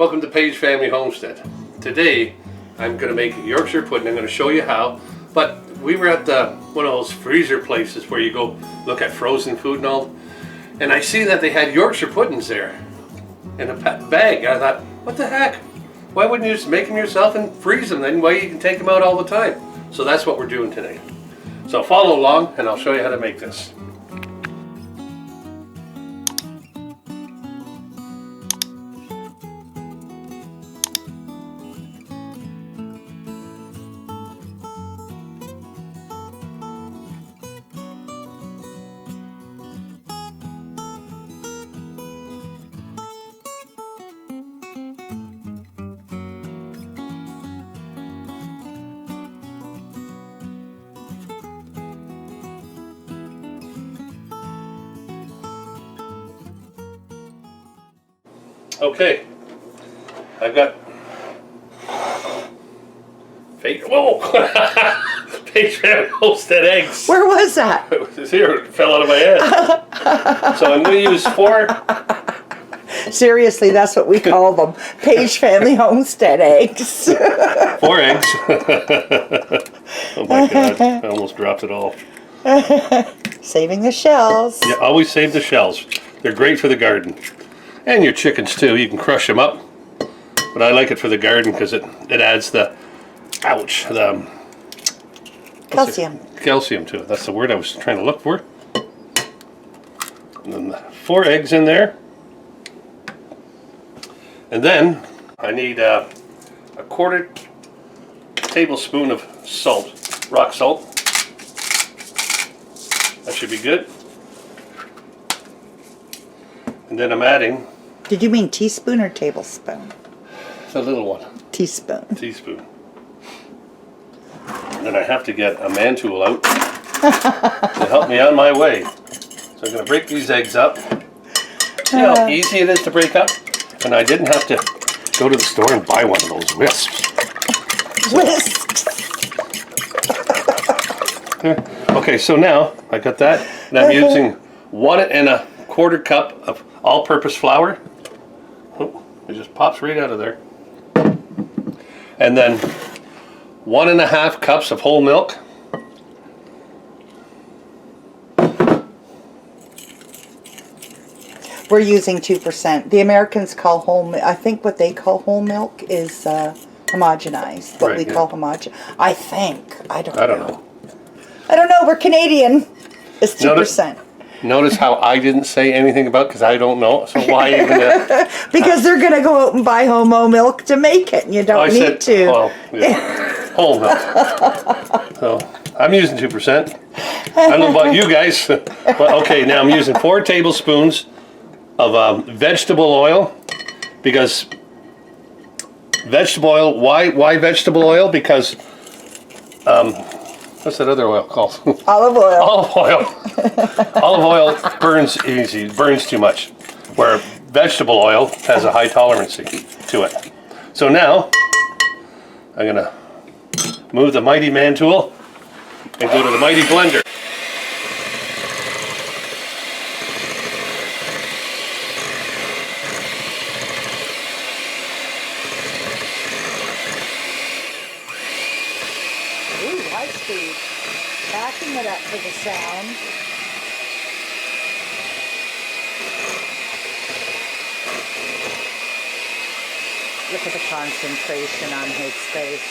Welcome to Paige Family Homestead. Today I'm going to make Yorkshire pudding. I'm going to show you how. But we were at one of those freezer places where you go look at frozen food and all. And I see that they had Yorkshire puddings there in a bag. I thought, what the heck? Why wouldn't you just make them yourself and freeze them? Then why you can take them out all the time? So that's what we're doing today. So follow along and I'll show you how to make this. Okay, I've got Paige Family Homestead eggs. Where was that? It was here, it fell out of my head. So I'm going to use 4. Seriously, that's what we call them. Paige Family Homestead eggs. 4 eggs. Oh my God, I almost dropped it all. Saving the shells. Yeah, always save the shells. They're great for the garden. And your chickens too, you can crush them up. But I like it for the garden because it adds the, Calcium. Calcium to it. That's the word I was trying to look for. And then the 4 eggs in there. And then I need a 1/4 tablespoon of salt, rock salt. That should be good. And then I'm adding... Did you mean teaspoon or tablespoon? The little one. Teaspoon. Teaspoon. And then I have to get a man tool out to help me on my way. So I'm going to break these eggs up. See how easy it is to break up? And I didn't have to go to the store and buy one of those whisks. Whisks. Okay, so now I got that. And I'm using 1 1/4 cup of all-purpose flour. Oh, it just pops right out of there. And then 1 1/2 cups of whole milk. We're using 2%. The Americans call whole milk. I think what they call whole milk is homogenized. What we call homogenized. I think. I don't know. I don't know. We're Canadian. It's 2%. Notice how I didn't say anything about because I don't know. So why even? Because they're going to go out and buy homo milk to make it, and you don't need to. Well, yeah, whole milk. So I'm using 2%. I don't know about you guys, but okay. Now I'm using 4 tablespoons of vegetable oil because vegetable oil. Why vegetable oil? Because what's that other oil called? Olive oil. Olive oil. Olive oil burns easy, burns too much, where vegetable oil has a high tolerancy to it. So now, I'm going to move the mighty man tool and go to the mighty blender. Ooh, high speed. Backing it up for the sound. Look at the concentration on his face.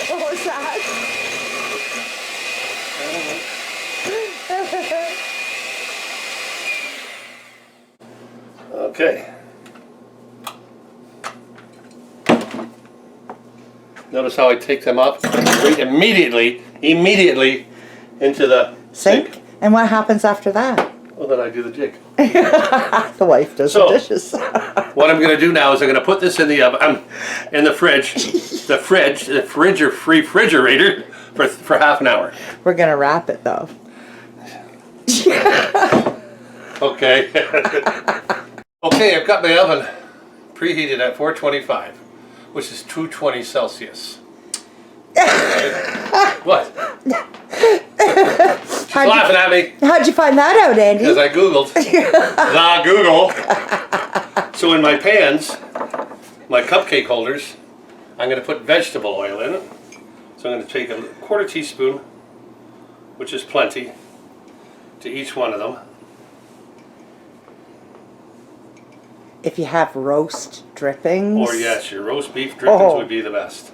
What was that? Okay. Notice how I take them up right immediately into the sink. And what happens after that? Well, then I do the jig. The wife does the dishes. What I'm going to do now is I'm going to put this in the oven, in the refrigerator for half an hour. We're going to wrap it though. Okay. Okay, I've got my oven preheated at 425, which is 220 Celsius. Okay. What? laughing at me. How'd you find that out, Andy? Because I Googled. The Google. So in my pans, my cupcake holders, I'm going to put vegetable oil in it. So I'm going to take a 1/4 teaspoon, which is plenty, to each one of them. If you have roast drippings. Or yes, your roast beef drippings would be the best.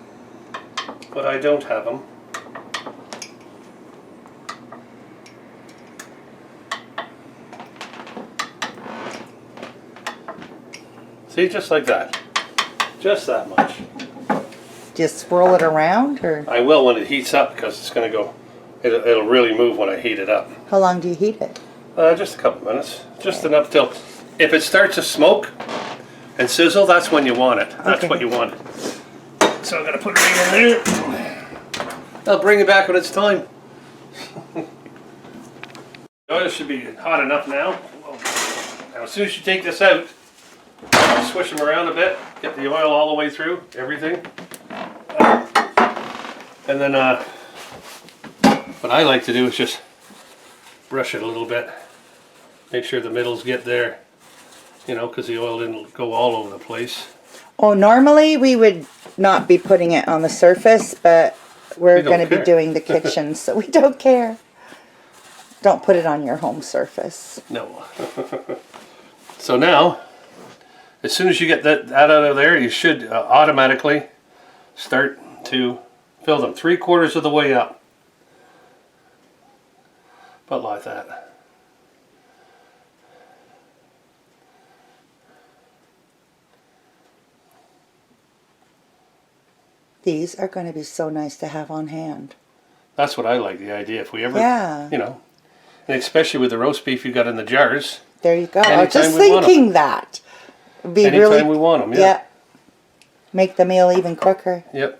But I don't have them. See, just like that. Just that much. Just swirl it around, or? I will when it heats up, because it's going to go, it'll really move when I heat it up. How long do you heat it? Just a couple minutes. Just enough till, if it starts to smoke and sizzle, that's when you want it. That's what you want. So I'm going to put it in there. I'll bring it back when it's time. The oil should be hot enough now. Now as soon as you take this out, swish them around a bit, get the oil all the way through, everything. And then what I like to do is just brush it a little bit. Make sure the middles get there, you know, because the oil didn't go all over the place. Oh, normally we would not be putting it on the surface, but we're going to be doing the kitchen, so we don't care. Don't put it on your home surface. No. So now, as soon as you get that out of there, you should automatically start to fill them 3/4 of the way up. About like that. These are going to be so nice to have on hand. That's what I like, the idea. If we ever, you know, and especially with the roast beef you got in the jars. There you go. I was just thinking that. It'd be anytime really, we want them, yeah. Make the meal even quicker. Yep.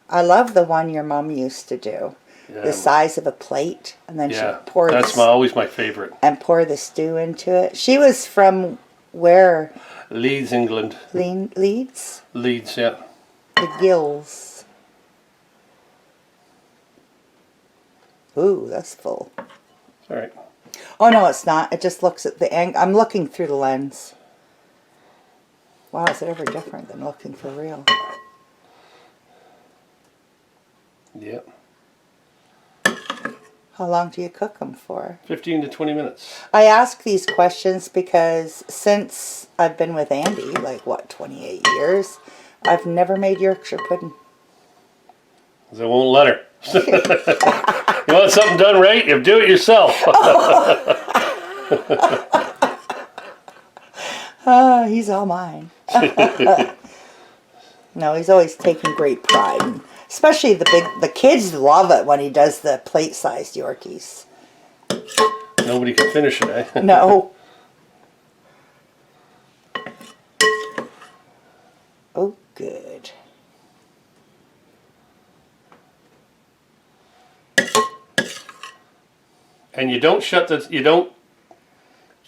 I love the one your mom used to do. Yeah. The size of a plate, and then she'd pour that's always my favorite. And pour the stew into it. She was from where? Leeds, England. Leeds? Leeds, yeah. The gills. Ooh, that's full. All right. Oh no, it's not. It just looks at the angle. I'm looking through the lens. Wow, is it ever different than looking for real? Yep. How long do you cook them for? 15 to 20 minutes. I ask these questions because since I've been with Andy, like what, 28 years, I've never made Yorkshire pudding. Because I won't let her. You want something done right? You do it yourself. He's all mine. No, he's always taking great pride. And especially the kids love it when he does the plate-sized Yorkies. Nobody can finish it, eh? No. Oh, good. And you don't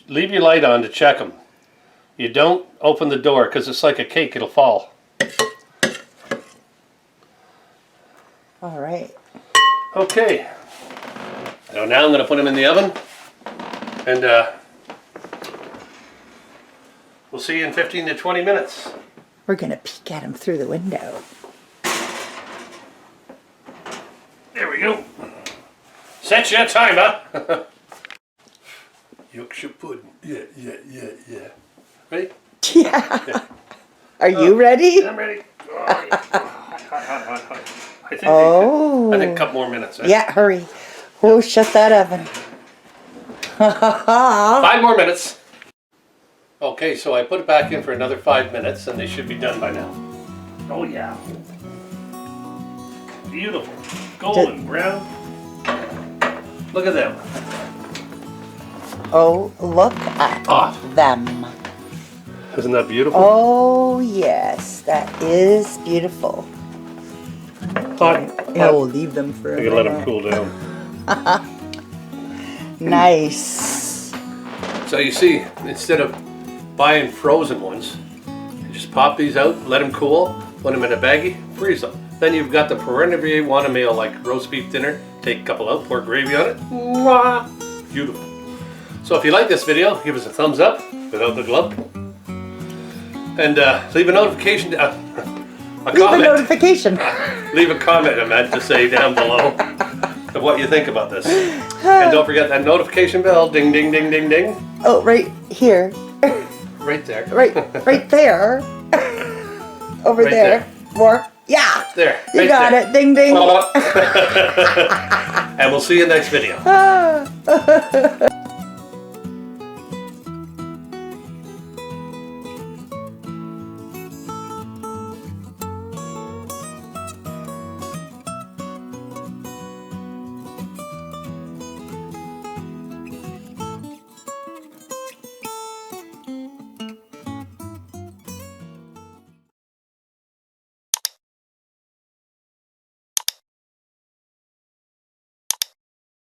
leave your light on to check them. You don't open the door because it's like a cake, it'll fall. All right. Okay. So now I'm going to put them in the oven, and we'll see you in 15 to 20 minutes. We're going to peek at him through the window. There we go. Set your timer. Yorkshire pudding. Yeah. Ready? Yeah. Are you ready? I'm ready. Hot. I think oh. I think a couple more minutes. Eh? Yeah, hurry. Oh, shut that oven. 5 more minutes. Okay, so I put it back in for another 5 minutes, and they should be done by now. Oh yeah. Beautiful. Golden brown. Look at them. Oh, look at them. Isn't that beautiful? Oh, yes. That is beautiful. Hot. Yeah, we'll leave them for a minute. Let them cool down. Nice. So you see, instead of buying frozen ones, you just pop these out, let them cool, put them in a baggie, freeze them. Then you've got the whenever you want a meal like roast beef dinner, take a couple out, pour gravy on it. Mwah! Beautiful. So if you like this video, give us a thumbs up without the glove. And leave a notification, a Leave comment. a notification. Leave a comment, I meant to say, down below of what you think about this. And don't forget that notification bell, ding, ding, ding, ding, ding. Oh, right here. Right there. Right there. Over Right there. there. More. Yeah. There. You right got there. it. Ding, ding. And we'll see you next video.